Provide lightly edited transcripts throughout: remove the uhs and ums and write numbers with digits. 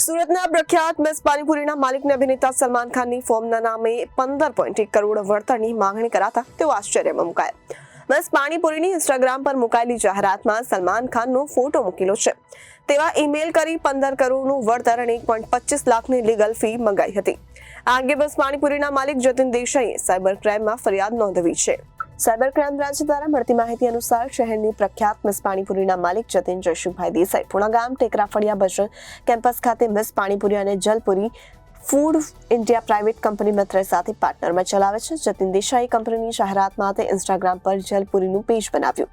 સુરતના પ્રખ્યાત મિસ પાણીપુરીના માલિકને અભિનેતા સલમાન ખાનની ફોર્મના નામે 15.1 કરોડ વળતરની માંગણી કરાતા તેઓ આશ્ચર્યમાં મુકાયા। મિસ પાણીપુરીની ઇન્સ્ટાગ્રામ પર મુકાયેલી જાહેરાતમાં સલમાન ખાનનો ફોટો મૂકેલો છે। તેવા ઈમેલ કરી 15 કરોડનું વળતર અને 1.25 લાખની લીગલ ફી મંગાઈ હતી। આ અંગે મિસ પાણીપુરીના માલિક જતીન દેસાઈએ સાયબર ક્રાઇમમાં ફરિયાદ નોંધાવી છે। સાયબર ક્રાઇમ બ્રાન્ચ દ્વારા મળતી માહિતી અનુસાર શહેરની પ્રખ્યાત મિસ પાણીપુરીના માલિક જતીન જશુભાઈ દેસાઈ પૂણા ગામ ટેકરા ફળિયા બસ કેમ્પસ ખાતે મિસ પાણીપુરી અને Jalpuri food India private company મિત્ર સાથે પાર્ટનરમાં ચલાવે છે। જતીન દેસાઈ કંપનીની જાહેરાત માટે ઇન્સ્ટાગ્રામ પર જલપુરીનું પેજ બનાવ્યું।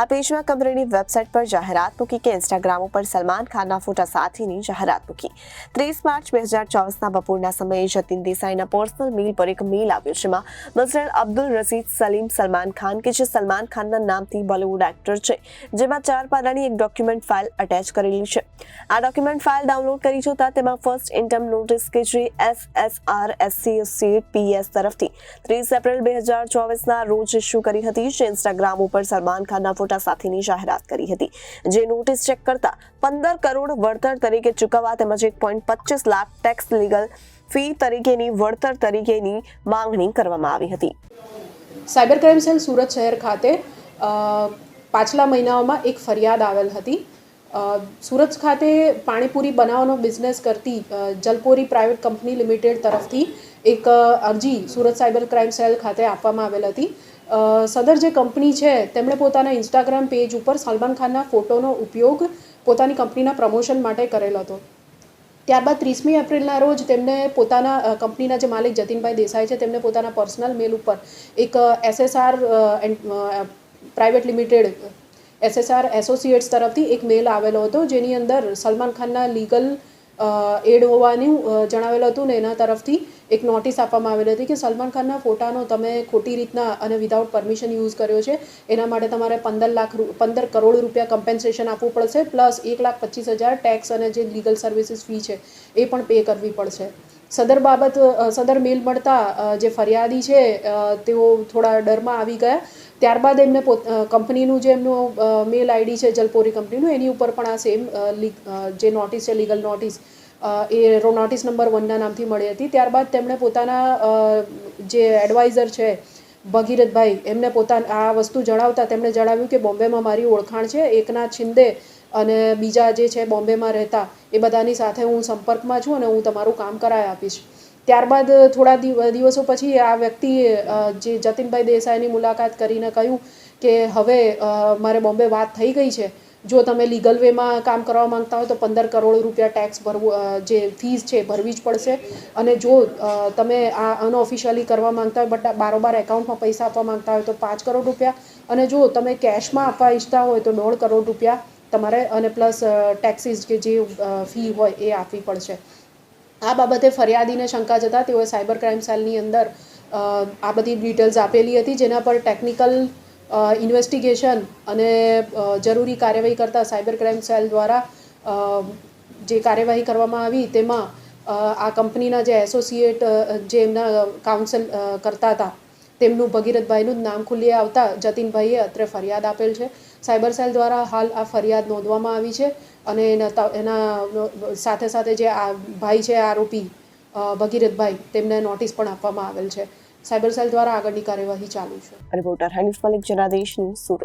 આ પેજમાં કંપનીની વેબસાઇટ પર જાહેરાત મૂકી કે ઇન્સ્ટાગ્રામ ઉપર સલમાન ખાનના ફોટા સાથેની જાહેરાત મૂકી। 30 માર્ચ 2024ના બપોરના સમયે જતીન દેસાઈના પર્સનલ મેલ પર એક મેલ આવ્યો જેમાં મિસ્ટર અબ્દુલ રસીદ સલીમ સલમાન ખાન કે જે સલમાન ખાનના નામથી બોલિવૂડ એક્ટર છે, જેમાં 4 પાનાની એક ડોક્યુમેન્ટ ફાઇલ અટેચ કરેલી છે। આ ડોક્યુમેન્ટ ફાઇલ ડાઉનલોડ કરી જોતા તેમાં ફર્સ્ટ ઇન્ટર્મ નોટિસ કે SSR એસોસિએટ PS તરફથી 30 એપ્રિલ 2024ના રોજ ઇસ્યુ કરી હતી, જે ઇન્સ્ટાગ્રામ ઉપર સલમાન ખાનના ફોટા સાથેની જાહેરાત કરી હતી। જે નોટિસ ચેક કરતા 15 કરોડ વળતર તરીકે ચૂકવવા તેમજ 1.25 લાખ ટેક્સ લીગલ ફી તરીકેની વળતર તરીકેની માંગણી કરવામાં આવી હતી। સાયબર ક્રાઇમ સેલ સુરત શહેર ખાતે પાછલા મહિનાઓમાં એક ફરિયાદ આવેલ હતી। સુરત ખાતે પાણીપુરી બનાવવાનો બિઝનેસ કરતી જલપોરી પ્રાઇવેટ કંપની લિમિટેડ તરફથી એક અરજી સુરત સાયબર ક્રાઇમ સેલ ખાતે આપવામાં આવેલ હતી। સદર જે કંપની છે તેમણે પોતાના ઇન્સ્ટાગ્રામ પેજ ઉપર સલમાન ખાનના ફોટોનો ઉપયોગ પોતાની કંપનીના પ્રમોશન માટે કરેલો હતો। ત્યારબાદ 30મી એપ્રિલના રોજ તેમને પોતાના કંપનીના જે માલિક જતીનભાઈ દેસાઈ છે તેમને પોતાના પર્સનલ મેલ ઉપર એક SSR private limited SSR associates તરફથી એક મેલ આવેલો હતો, જેની અંદર સલમાન ખાનના લીગલ એડ હોવાનું જણાવેલું હતું ને એના તરફથી એક નોટિસ આપવામાં આવેલી હતી કે સલમાન ખાનના ફોટાનો તમે ખોટી રીતના અને વિધાઉટ પરમિશન યુઝ કર્યો છે, એના માટે તમારે 15 કરોડ રૂપિયા કમ્પેન્સેશન આપવું પડશે, પ્લસ 1,25,000 ટેક્સ અને જે લીગલ સર્વિસીસ ફી છે એ પણ પે કરવી પડશે। સદર મેલ મળતા જે ફરિયાદી છે તેઓ થોડા ડરમાં આવી ગયા। ત્યારબાદ એમને કંપનીનું જે એમનું મેલ આઈડી છે જલપોરી કંપનીનું, એની ઉપર પણ આ સેમ જે નોટિસ છે લીગલ નોટિસ એ નોટિસ નંબર 1ના નામથી મળી હતી। ત્યારબાદ તેમણે પોતાના જે એડવાઇઝર છે ભગીરથભાઈ એમને આ વસ્તુ જણાવતા તેમણે જણાવ્યું કે બોમ્બેમાં મારી ઓળખાણ છે, એકનાથ શિંદે અને બીજા જે છે બોમ્બેમાં રહેતા એ બધાની સાથે હું સંપર્કમાં છું અને હું તમારું કામ કરાવી આપીશ। ત્યારબાદ થોડા દિવસો પછી આ વ્યક્તિએ જે જતીનભાઈ દેસાઈની મુલાકાત કરીને કહ્યું કે હવે મારે બોમ્બે વાત થઈ ગઈ છે, જો તમે લીગલ વેમાં કામ કરવા માંગતા હોય તો 15 કરોડ રૂપિયા ટેક્સ ભરવું, જે ફીસ છે ભરવી જ પડશે, અને જો તમે આ અનઓફિશિયલી કરવા માંગતા હોય બટ બારોબાર એકાઉન્ટમાં પૈસા આપવા માંગતા હોય તો 5 કરોડ રૂપિયા, અને જો તમે કેશમાં આપવા ઈચ્છતા હોય તો 1.5 કરોડ રૂપિયા તમારે અને પ્લસ ટેક્સીસ કે જે ફી હોય એ આપવી પડશે। આ બાબતે ફરિયાદીને શંકા જતાં તેઓએ સાયબર ક્રાઇમ સેલની અંદર આ બધી ડિટેલ્સ આપેલી હતી, જેના પર ટેકનિકલ ઇન્વેસ્ટિગેશન અને જરૂરી કાર્યવાહી કરતા સાયબર ક્રાઇમ સેલ દ્વારા જે કાર્યવાહી કરવામાં આવી તેમાં આ કંપનીના જે એસોસિએટ જે એમના કાઉન્સલ કરતા હતા તેમનું ભગીરથભાઈનું જ નામ ખુલ્લી આવતા જતીનભાઈએ અત્રે ફરિયાદ આપેલ છે। સાયબર સેલ દ્વારા હાલ આ ફરિયાદ નોંધવામાં આવી છે અને એના સાથે સાથે જે આ ભાઈ છે આરોપી ભગીરથભાઈ તેમને નોટિસ પણ આપવામાં આવેલ છે। સાયબર સેલ દ્વારા આગળની કાર્યવાહી ચાલુ છે। Reporter Hanif Malik, Janadesh news, Surat.